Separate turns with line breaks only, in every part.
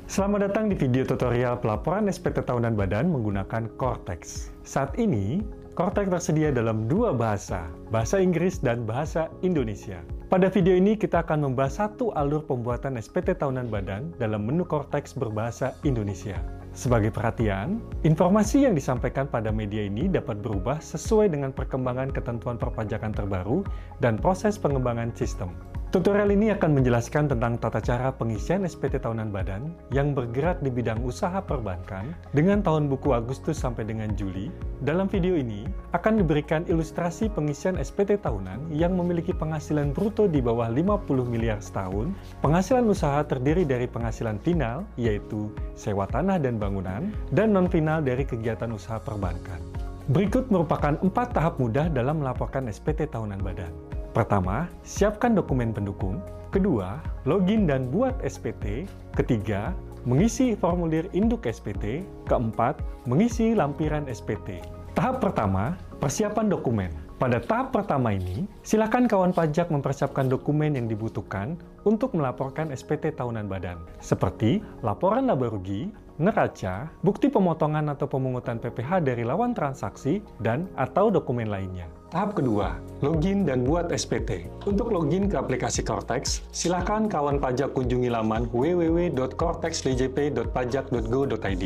Selamat datang di video tutorial pelaporan SPT tahunan badan menggunakan Cortex. Saat ini, Cortex tersedia dalam dua bahasa, bahasa Inggris dan bahasa Indonesia. Pada video ini kita akan membahas satu alur pembuatan SPT tahunan badan dalam menu Cortex berbahasa Indonesia. Sebagai perhatian, informasi yang disampaikan pada media ini dapat berubah sesuai dengan perkembangan ketentuan perpajakan terbaru dan proses pengembangan sistem. Tutorial ini akan menjelaskan tentang tata cara pengisian SPT tahunan badan yang bergerak di bidang usaha perbankan dengan tahun buku Agustus sampai dengan Juli. Dalam video ini akan diberikan ilustrasi pengisian SPT tahunan yang memiliki penghasilan bruto di bawah 50 miliar setahun. Penghasilan usaha terdiri dari penghasilan final, yaitu sewa tanah dan bangunan, dan non-final dari kegiatan usaha perbankan. Berikut merupakan 4 tahap mudah dalam melaporkan SPT tahunan badan. Pertama, siapkan dokumen pendukung. Kedua, login dan buat SPT. Ketiga, mengisi formulir induk SPT. Keempat, mengisi lampiran SPT. Tahap pertama, persiapan dokumen. Pada tahap pertama ini, silakan kawan pajak mempersiapkan dokumen yang dibutuhkan untuk melaporkan SPT tahunan badan, seperti laporan laba rugi, neraca, bukti pemotongan atau pemungutan PPh dari lawan transaksi, dan atau dokumen lainnya. Tahap kedua, login dan buat SPT. Untuk login ke aplikasi Cortex, silakan kawan pajak kunjungi laman www.cortexdjp.pajak.go.id.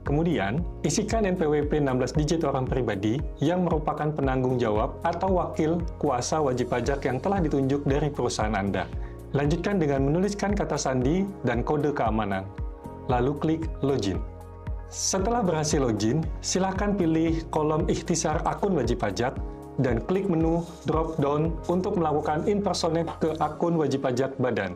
Kemudian, isikan NPWP 16 digit orang pribadi yang merupakan penanggung jawab atau wakil kuasa wajib pajak yang telah ditunjuk dari perusahaan Anda. Lanjutkan dengan menuliskan kata sandi dan kode keamanan. Lalu klik Login. Setelah berhasil login, silakan pilih kolom ikhtisar akun wajib pajak dan klik menu drop-down untuk melakukan impersonate ke akun wajib pajak badan.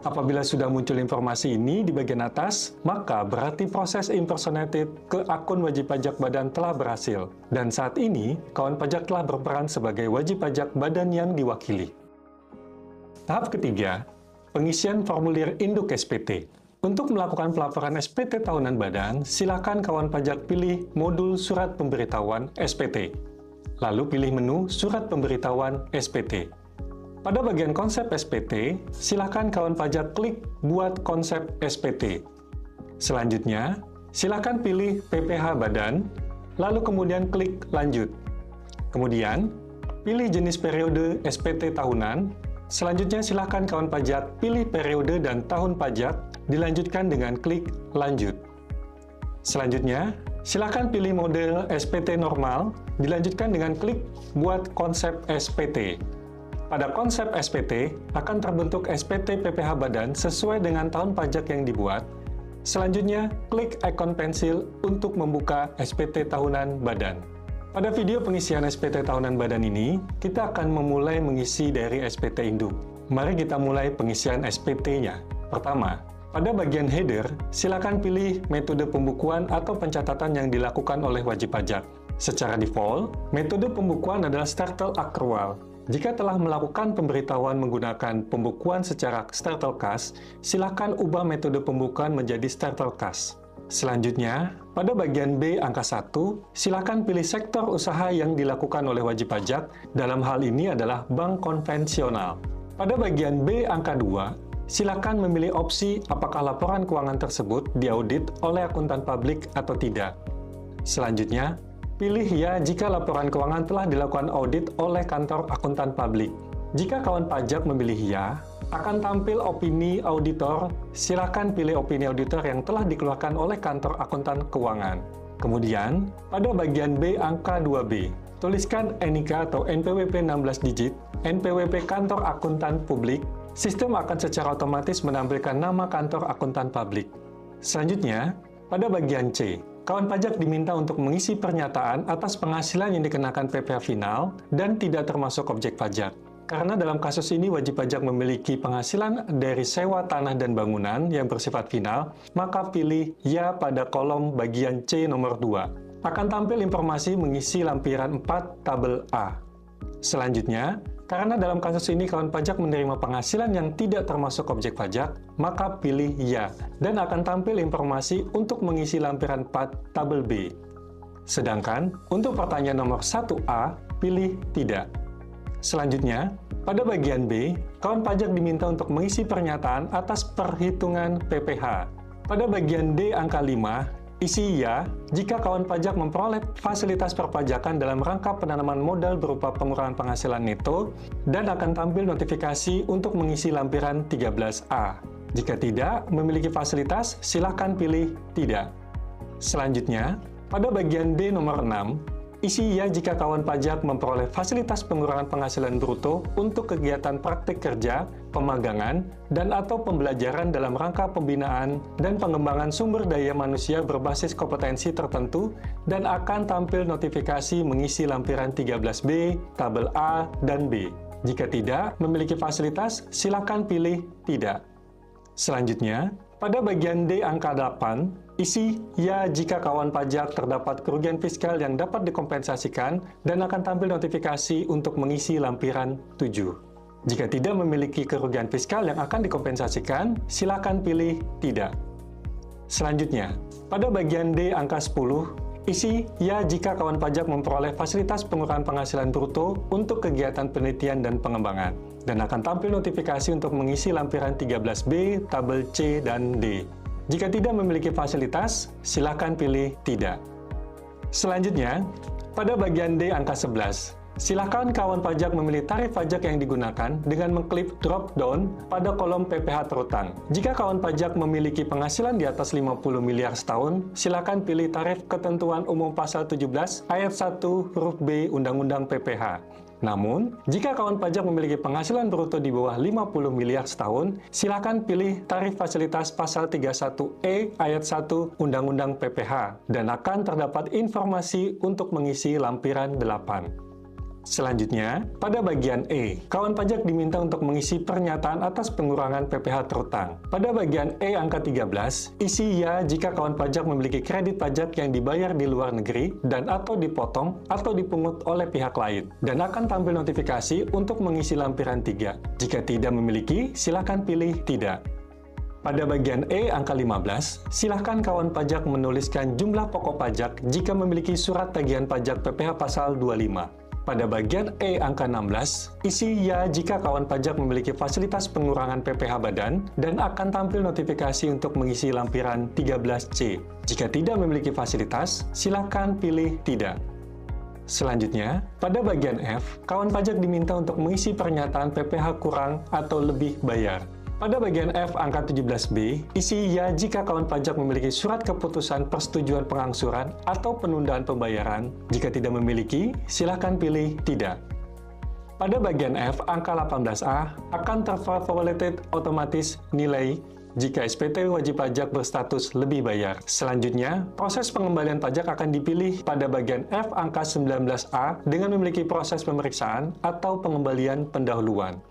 Apabila sudah muncul informasi ini di bagian atas, maka berarti proses impersonated ke akun wajib pajak badan telah berhasil. Dan saat ini, kawan pajak telah berperan sebagai wajib pajak badan yang diwakili. Tahap ketiga, pengisian formulir induk SPT. Untuk melakukan pelaporan SPT tahunan badan, silakan kawan pajak pilih modul surat pemberitahuan SPT. Lalu pilih menu surat pemberitahuan SPT. Pada bagian konsep SPT, silakan kawan pajak klik buat konsep SPT. Selanjutnya, silakan pilih PPh badan, lalu kemudian klik lanjut. Kemudian, pilih jenis periode SPT tahunan. Selanjutnya, silakan kawan pajak pilih periode dan tahun pajak, dilanjutkan dengan klik lanjut. Selanjutnya, silakan pilih model SPT normal, dilanjutkan dengan klik buat konsep SPT. Pada konsep SPT, akan terbentuk SPT PPh badan sesuai dengan tahun pajak yang dibuat. Selanjutnya, klik ikon pensil untuk membuka SPT tahunan badan. Pada video pengisian SPT tahunan badan ini, kita akan memulai mengisi dari SPT induk. Mari kita mulai pengisian SPT-nya. Pertama, pada bagian header, silakan pilih metode pembukuan atau pencatatan yang dilakukan oleh wajib pajak. Secara default, metode pembukuan adalah startle accrual. Jika telah melakukan pemberitahuan menggunakan pembukuan secara startle cash, silakan ubah metode pembukuan menjadi startle cash. Selanjutnya, pada bagian B angka 1, silakan pilih sektor usaha yang dilakukan oleh wajib pajak, dalam hal ini adalah bank konvensional. Pada bagian B angka 2, silakan memilih opsi apakah laporan keuangan tersebut diaudit oleh akuntan publik atau tidak. Selanjutnya, pilih ya jika laporan keuangan telah dilakukan audit oleh kantor akuntan publik. Jika kawan pajak memilih ya, akan tampil opini auditor. Silakan pilih opini auditor yang telah dikeluarkan oleh kantor akuntan keuangan. Kemudian, pada bagian B angka 2B, tuliskan NIK atau NPWP 16 digit, NPWP kantor akuntan publik. Sistem akan secara otomatis menampilkan nama kantor akuntan publik. Selanjutnya, pada bagian C, kawan pajak diminta untuk mengisi pernyataan atas penghasilan yang dikenakan PPh final dan tidak termasuk objek pajak. Karena dalam kasus ini wajib pajak memiliki penghasilan dari sewa tanah dan bangunan yang bersifat final, maka pilih ya pada kolom bagian C nomor 2. Akan tampil informasi mengisi lampiran 4 tabel A. Selanjutnya, karena dalam kasus ini kawan pajak menerima penghasilan yang tidak termasuk objek pajak, maka pilih ya, dan akan tampil informasi untuk mengisi lampiran 4 tabel B. Sedangkan, untuk pertanyaan nomor 1A, pilih tidak. Selanjutnya, pada bagian B, kawan pajak diminta untuk mengisi pernyataan atas perhitungan PPh. Pada bagian D angka 5, isi ya jika kawan pajak memperoleh fasilitas perpajakan dalam rangka penanaman modal berupa pengurangan penghasilan neto dan akan tampil notifikasi untuk mengisi lampiran 13A. Jika tidak memiliki fasilitas, silakan pilih tidak. Selanjutnya, pada bagian D nomor 6, isi ya jika kawan pajak memperoleh fasilitas pengurangan penghasilan bruto untuk kegiatan praktik kerja, pemagangan, dan atau pembelajaran dalam rangka pembinaan dan pengembangan sumber daya manusia berbasis kompetensi tertentu dan akan tampil notifikasi mengisi lampiran 13B, tabel A, dan B. Jika tidak memiliki fasilitas, silakan pilih tidak. Selanjutnya, pada bagian D angka 8, isi ya jika kawan pajak terdapat kerugian fiskal yang dapat dikompensasikan dan akan tampil notifikasi untuk mengisi lampiran 7. Jika tidak memiliki kerugian fiskal yang akan dikompensasikan, silakan pilih tidak. Selanjutnya, pada bagian D angka 10, isi ya jika kawan pajak memperoleh fasilitas pengurangan penghasilan bruto untuk kegiatan penelitian dan pengembangan, dan akan tampil notifikasi untuk mengisi lampiran 13B, tabel C, dan D. Jika tidak memiliki fasilitas, silakan pilih tidak. Selanjutnya, pada bagian D angka 11, silakan kawan pajak memilih tarif pajak yang digunakan dengan mengklik drop down pada kolom PPh terutang. Jika kawan pajak memiliki penghasilan di atas 50 miliar setahun, silakan pilih tarif ketentuan umum pasal 17 ayat 1 huruf B Undang-Undang PPh. Namun, jika kawan pajak memiliki penghasilan bruto di bawah 50 miliar setahun, silakan pilih tarif fasilitas pasal 31E ayat 1 Undang-Undang PPh dan akan terdapat informasi untuk mengisi lampiran 8. Selanjutnya, pada bagian E, kawan pajak diminta untuk mengisi pernyataan atas pengurangan PPh terutang. Pada bagian E angka 13, isi ya jika kawan pajak memiliki kredit pajak yang dibayar di luar negeri dan atau dipotong atau dipungut oleh pihak lain, dan akan tampil notifikasi untuk mengisi lampiran 3. Jika tidak memiliki, silakan pilih tidak. Pada bagian E angka 15, silahkan kawan pajak menuliskan jumlah pokok pajak jika memiliki surat tagihan pajak PPh pasal 25. Pada bagian E angka 16, isi ya jika kawan pajak memiliki fasilitas pengurangan PPh badan dan akan tampil notifikasi untuk mengisi lampiran 13C. Jika tidak memiliki fasilitas, silakan pilih tidak. Selanjutnya, pada bagian F, kawan pajak diminta untuk mengisi pernyataan PPh kurang atau lebih bayar. Pada bagian F angka 17B, isi ya jika kawan pajak memiliki surat keputusan persetujuan pengangsuran atau penundaan pembayaran. Jika tidak memiliki, silakan pilih tidak. Pada bagian F angka 18A, akan tervalid otomatis nilai jika SPT wajib pajak berstatus lebih bayar. Selanjutnya, proses pengembalian pajak akan dipilih pada bagian F angka 19A dengan memiliki proses pemeriksaan atau pengembalian pendahuluan.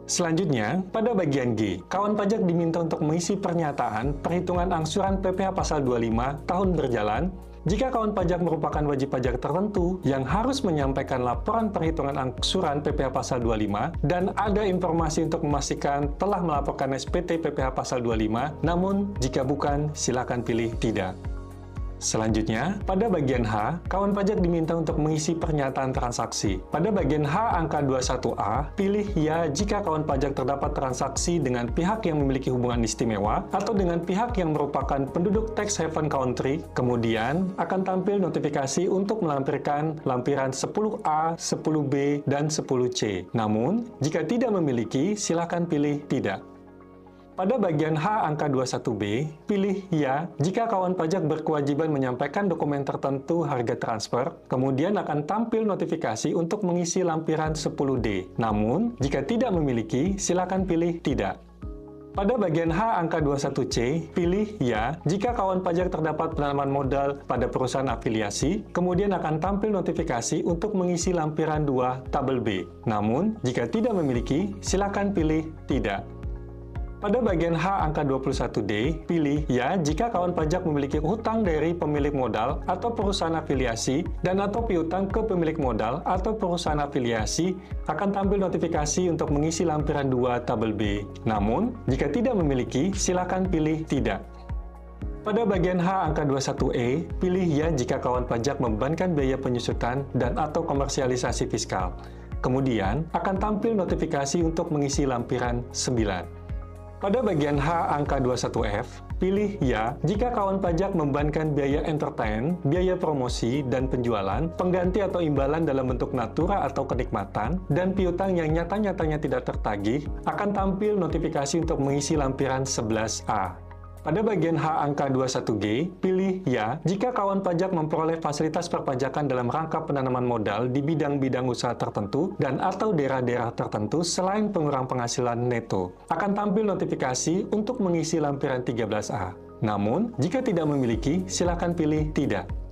Selanjutnya, pada bagian G, kawan pajak diminta untuk mengisi pernyataan perhitungan angsuran PPh pasal 25 tahun berjalan jika kawan pajak merupakan wajib pajak tertentu yang harus menyampaikan laporan perhitungan angsuran PPh pasal 25 dan ada informasi untuk memastikan telah melaporkan SPT PPh pasal 25, namun jika bukan, silakan pilih tidak. Selanjutnya, pada bagian H, kawan pajak diminta untuk mengisi pernyataan transaksi. Pada bagian H angka 21A, pilih ya jika kawan pajak terdapat transaksi dengan pihak yang memiliki hubungan istimewa atau dengan pihak yang merupakan penduduk tax haven country. Kemudian, akan tampil notifikasi untuk melampirkan lampiran 10A, 10B, dan 10C. Namun, jika tidak memiliki, silakan pilih tidak. Pada bagian H angka 21B, pilih ya jika kawan pajak berkewajiban menyampaikan dokumen tertentu harga transfer, kemudian akan tampil notifikasi untuk mengisi lampiran 10D. Namun, jika tidak memiliki, silakan pilih tidak. Pada bagian H angka 21C, pilih ya jika kawan pajak terdapat penanaman modal pada perusahaan afiliasi, kemudian akan tampil notifikasi untuk mengisi lampiran 2 tabel B. Namun, jika tidak memiliki, silakan pilih tidak. Pada bagian H angka 21D, pilih ya jika kawan pajak memiliki hutang dari pemilik modal atau perusahaan afiliasi dan atau piutang ke pemilik modal atau perusahaan afiliasi akan tampil notifikasi untuk mengisi lampiran 2 tabel B. Namun, jika tidak memiliki, silakan pilih tidak. Pada bagian H angka 21E, pilih ya jika kawan pajak membebankan biaya penyusutan dan atau komersialisasi fiskal. Kemudian, akan tampil notifikasi untuk mengisi lampiran 9. Pada bagian H angka 21F, pilih Ya jika kawan pajak membebankan biaya entertain, biaya promosi dan penjualan, pengganti atau imbalan dalam bentuk natura atau kenikmatan, dan piutang yang nyata-nyatanya tidak tertagih, akan tampil notifikasi untuk mengisi lampiran 11A. Pada bagian H angka 21G, pilih Ya jika kawan pajak memperoleh fasilitas perpajakan dalam rangka penanaman modal di bidang-bidang usaha tertentu dan atau daerah-daerah tertentu selain pengurang penghasilan neto. Akan tampil notifikasi untuk mengisi lampiran 13A. Namun, jika tidak memiliki, silakan pilih Tidak.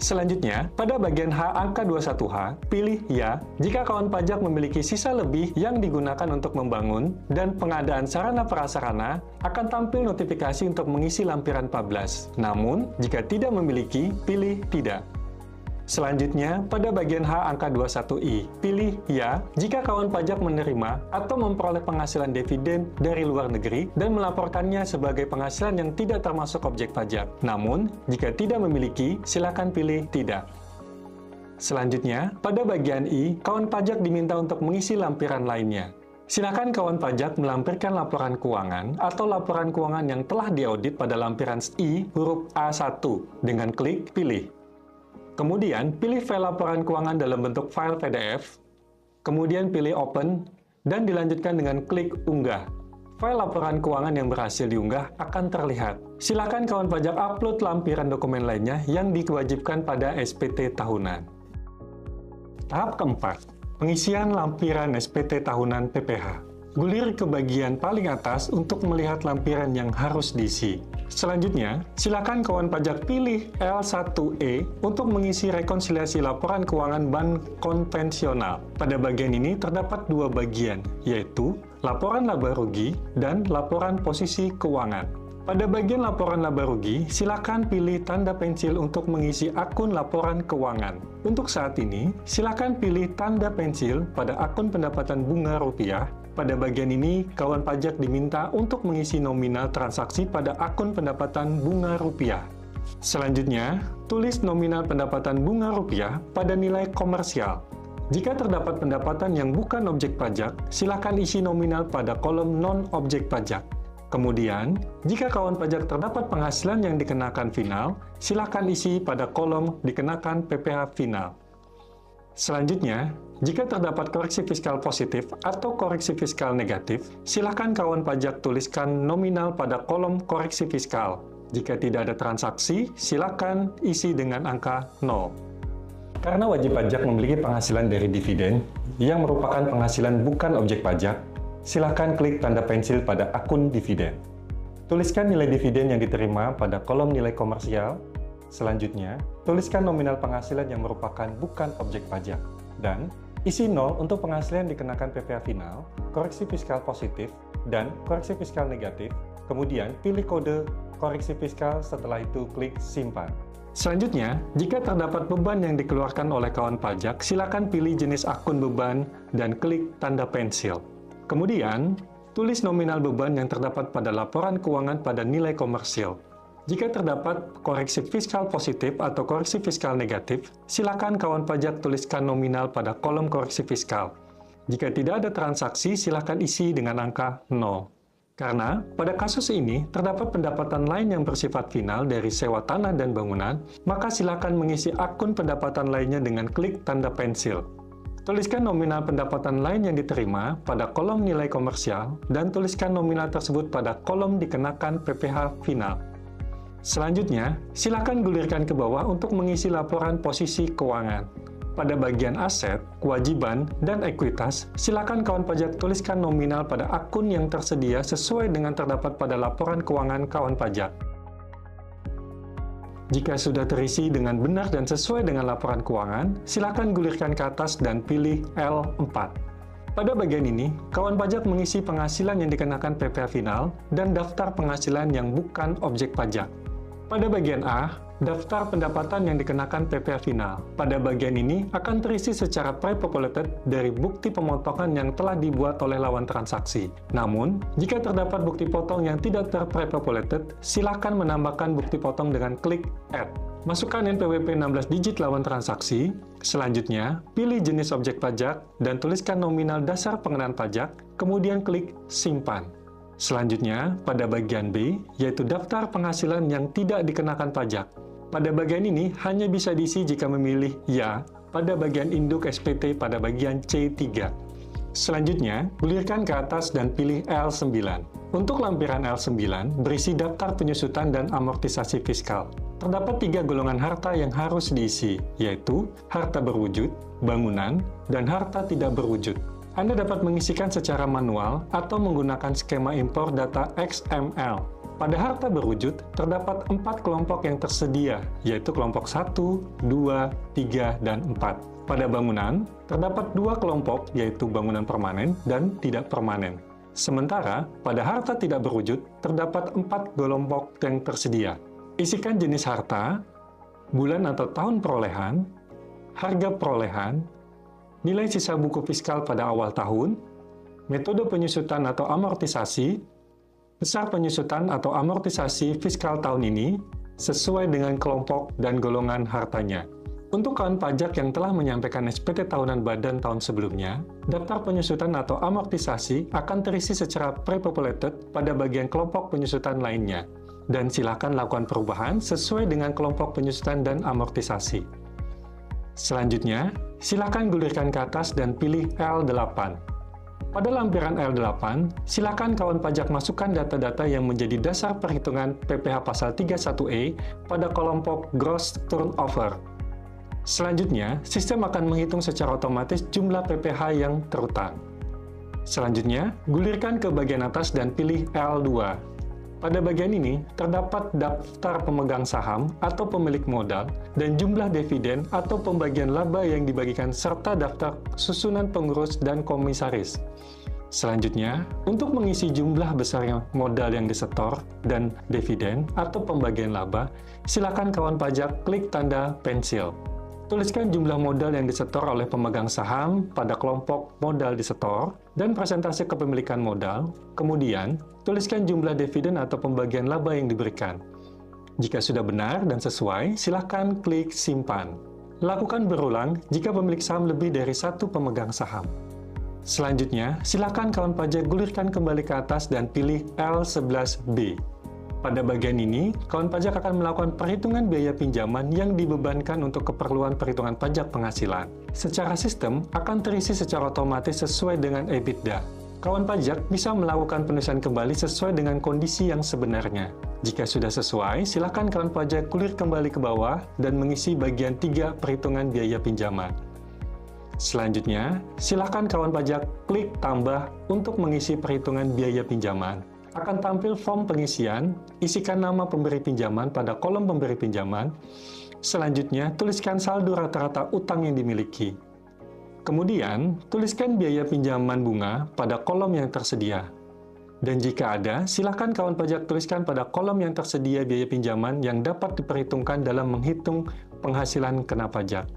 Selanjutnya, pada bagian H angka 21H, pilih Ya jika kawan pajak memiliki sisa lebih yang digunakan untuk membangun dan pengadaan sarana prasarana, akan tampil notifikasi untuk mengisi lampiran 14. Namun, jika tidak memiliki, pilih Tidak. Selanjutnya, pada bagian H angka 21I, pilih Ya jika kawan pajak menerima atau memperoleh penghasilan dividen dari luar negeri dan melaporkannya sebagai penghasilan yang tidak termasuk objek pajak. Namun, jika tidak memiliki, silakan pilih Tidak. Selanjutnya, pada bagian I, kawan pajak diminta untuk mengisi lampiran lainnya. Silakan kawan pajak melampirkan laporan keuangan atau laporan keuangan yang telah diaudit pada lampiran I huruf A1 dengan klik Pilih. Kemudian, pilih file laporan keuangan dalam bentuk file PDF, kemudian pilih Open, dan dilanjutkan dengan klik Unggah. File laporan keuangan yang berhasil diunggah akan terlihat. Silakan kawan pajak upload lampiran dokumen lainnya yang diwajibkan pada SPT tahunan. Tahap keempat, pengisian lampiran SPT tahunan PPH. Gulir ke bagian paling atas untuk melihat lampiran yang harus diisi. Selanjutnya, silakan kawan pajak pilih L1E untuk mengisi rekonsiliasi laporan keuangan bank konvensional. Pada bagian ini terdapat dua bagian, yaitu laporan laba rugi dan laporan posisi keuangan. Pada bagian laporan laba rugi, silakan pilih tanda pensil untuk mengisi akun laporan keuangan. Untuk saat ini, silakan pilih tanda pensil pada akun pendapatan bunga rupiah. Pada bagian ini, kawan pajak diminta untuk mengisi nominal transaksi pada akun pendapatan bunga rupiah. Selanjutnya, tulis nominal pendapatan bunga rupiah pada nilai komersial. Jika terdapat pendapatan yang bukan objek pajak, silakan isi nominal pada kolom non-objek pajak. Kemudian, jika kawan pajak terdapat penghasilan yang dikenakan final, silakan isi pada kolom dikenakan PPh final. Selanjutnya, jika terdapat koreksi fiskal positif atau koreksi fiskal negatif, silakan kawan pajak tuliskan nominal pada kolom koreksi fiskal. Jika tidak ada transaksi, silakan isi dengan angka 0. Karena wajib pajak memiliki penghasilan dari dividen yang merupakan penghasilan bukan objek pajak, silakan klik tanda pensil pada akun dividen. Tuliskan nilai dividen yang diterima pada kolom nilai komersial. Selanjutnya, tuliskan nominal penghasilan yang merupakan bukan objek pajak. Dan isi 0 untuk penghasilan dikenakan PPh final, koreksi fiskal positif, dan koreksi fiskal negatif. Kemudian, pilih kode koreksi fiskal, setelah itu klik simpan. Selanjutnya, jika terdapat beban yang dikeluarkan oleh kawan pajak, silakan pilih jenis akun beban dan klik tanda pensil. Kemudian, tulis nominal beban yang terdapat pada laporan keuangan pada nilai komersil. Jika terdapat koreksi fiskal positif atau koreksi fiskal negatif, silakan kawan pajak tuliskan nominal pada kolom koreksi fiskal. Jika tidak ada transaksi, silakan isi dengan angka 0. Karena pada kasus ini terdapat pendapatan lain yang bersifat final dari sewa tanah dan bangunan, maka silakan mengisi akun pendapatan lainnya dengan klik tanda pensil. Tuliskan nominal pendapatan lain yang diterima pada kolom nilai komersial dan tuliskan nominal tersebut pada kolom dikenakan PPh final. Selanjutnya, silakan gulirkan ke bawah untuk mengisi laporan posisi keuangan. Pada bagian aset, kewajiban, dan ekuitas, silakan kawan pajak tuliskan nominal pada akun yang tersedia sesuai dengan terdapat pada laporan keuangan kawan pajak. Jika sudah terisi dengan benar dan sesuai dengan laporan keuangan, silakan gulirkan ke atas dan pilih L4. Pada bagian ini, kawan pajak mengisi penghasilan yang dikenakan PPh final dan daftar penghasilan yang bukan objek pajak. Pada bagian A, daftar pendapatan yang dikenakan PPh final. Pada bagian ini akan terisi secara pre-populated dari bukti pemotongan yang telah dibuat oleh lawan transaksi. Namun, jika terdapat bukti potong yang tidak ter-pre-populated, silakan menambahkan bukti potong dengan klik Add. Masukkan NPWP 16 digit lawan transaksi. Selanjutnya, pilih jenis objek pajak dan tuliskan nominal dasar pengenaan pajak, kemudian klik Simpan. Selanjutnya, pada bagian B, yaitu daftar penghasilan yang tidak dikenakan pajak. Pada bagian ini hanya bisa diisi jika memilih ya pada bagian induk SPT pada bagian C3. Selanjutnya, gulirkan ke atas dan pilih L9. Untuk lampiran L9, berisi daftar penyusutan dan amortisasi fiskal. Terdapat 3 golongan harta yang harus diisi, yaitu harta berwujud, bangunan, dan harta tidak berwujud. Anda dapat mengisikan secara manual atau menggunakan skema impor data XML. Pada harta berwujud, terdapat 4 kelompok yang tersedia, yaitu kelompok 1, 2, 3, dan 4. Pada bangunan, terdapat 2 kelompok, yaitu bangunan permanen dan tidak permanen. Sementara, pada harta tidak berwujud, terdapat 4 kelompok yang tersedia. Isikan jenis harta, bulan atau tahun perolehan, harga perolehan, nilai sisa buku fiskal pada awal tahun, metode penyusutan atau amortisasi, besar penyusutan atau amortisasi fiskal tahun ini, sesuai dengan kelompok dan golongan hartanya. Untuk kawan pajak yang telah menyampaikan SPT tahunan badan tahun sebelumnya, daftar penyusutan atau amortisasi akan terisi secara pre-populated pada bagian kelompok penyusutan lainnya, dan silakan lakukan perubahan sesuai dengan kelompok penyusutan dan amortisasi. Selanjutnya, silakan gulirkan ke atas dan pilih L8. Pada lampiran L8, silakan kawan pajak masukkan data-data yang menjadi dasar perhitungan PPh pasal 31E pada kelompok Gross Turnover. Selanjutnya, sistem akan menghitung secara otomatis jumlah PPh yang terutang. Selanjutnya, gulirkan ke bagian atas dan pilih L2. Pada bagian ini, terdapat daftar pemegang saham atau pemilik modal dan jumlah dividen atau pembagian laba yang dibagikan serta daftar susunan pengurus dan komisaris. Selanjutnya, untuk mengisi jumlah besar modal yang disetor dan dividen atau pembagian laba, silakan kawan pajak klik tanda pensil. Tuliskan jumlah modal yang disetor oleh pemegang saham pada kelompok modal disetor dan presentase kepemilikan modal. Kemudian, tuliskan jumlah dividen atau pembagian laba yang diberikan. Jika sudah benar dan sesuai, silakan klik simpan. Lakukan berulang jika pemilik saham lebih dari 1 pemegang saham. Selanjutnya, silakan kawan pajak gulirkan kembali ke atas dan pilih L11B. Pada bagian ini, kawan pajak akan melakukan perhitungan biaya pinjaman yang dibebankan untuk keperluan perhitungan pajak penghasilan. Secara sistem, akan terisi secara otomatis sesuai dengan EBITDA. Kawan pajak bisa melakukan penulisan kembali sesuai dengan kondisi yang sebenarnya. Jika sudah sesuai, silakan kawan pajak gulir kembali ke bawah dan mengisi bagian 3 perhitungan biaya pinjaman. Selanjutnya, silakan kawan pajak klik tambah untuk mengisi perhitungan biaya pinjaman. Akan tampil form pengisian, isikan nama pemberi pinjaman pada kolom pemberi pinjaman. Selanjutnya, tuliskan saldo rata-rata utang yang dimiliki. Kemudian, tuliskan biaya pinjaman bunga pada kolom yang tersedia. Dan jika ada, silakan kawan pajak tuliskan pada kolom yang tersedia biaya pinjaman yang dapat diperhitungkan dalam menghitung penghasilan kena pajak.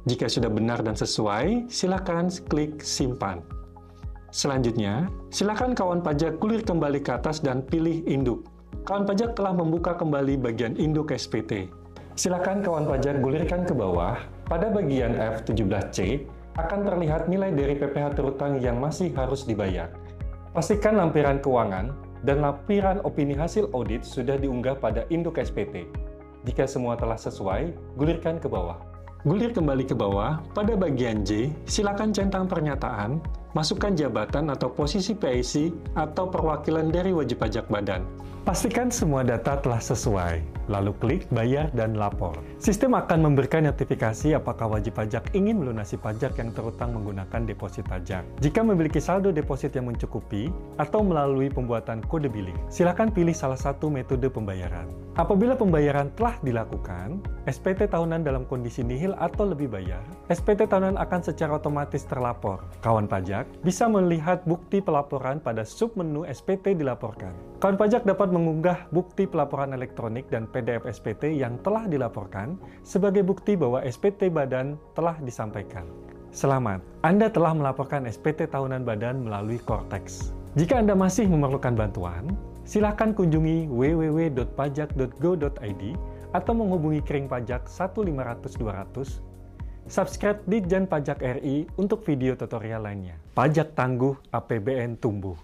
Jika sudah benar dan sesuai, silakan klik simpan. Selanjutnya, silakan kawan pajak gulir kembali ke atas dan pilih induk. Kawan pajak telah membuka kembali bagian induk SPT. Silakan kawan pajak gulirkan ke bawah. Pada bagian F17C, akan terlihat nilai dari PPh terutang yang masih harus dibayar. Pastikan lampiran keuangan dan lampiran opini hasil audit sudah diunggah pada induk SPT. Jika semua telah sesuai, gulirkan ke bawah. Gulir kembali ke bawah, pada bagian J, silakan centang pernyataan, masukkan jabatan atau posisi PIC atau perwakilan dari wajib pajak badan. Pastikan semua data telah sesuai, lalu klik Bayar dan Lapor. Sistem akan memberikan notifikasi apakah wajib pajak ingin melunasi pajak yang terutang menggunakan deposit pajak. Jika memiliki saldo deposit yang mencukupi, atau melalui pembuatan kode billing, silakan pilih salah satu metode pembayaran. Apabila pembayaran telah dilakukan, SPT tahunan dalam kondisi nihil atau lebih bayar, SPT tahunan akan secara otomatis terlapor. Kawan pajak bisa melihat bukti pelaporan pada submenu SPT dilaporkan. Kawan pajak dapat mengunggah bukti pelaporan elektronik dan PDF SPT yang telah dilaporkan sebagai bukti bahwa SPT badan telah disampaikan. Selamat, Anda telah melaporkan SPT tahunan badan melalui Cortex. Jika Anda masih memerlukan bantuan, silakan kunjungi www.pajak.go.id atau menghubungi Kering Pajak 1500200. Subscribe di Ditjen Pajak RI untuk video tutorial lainnya. Pajak tangguh, APBN tumbuh.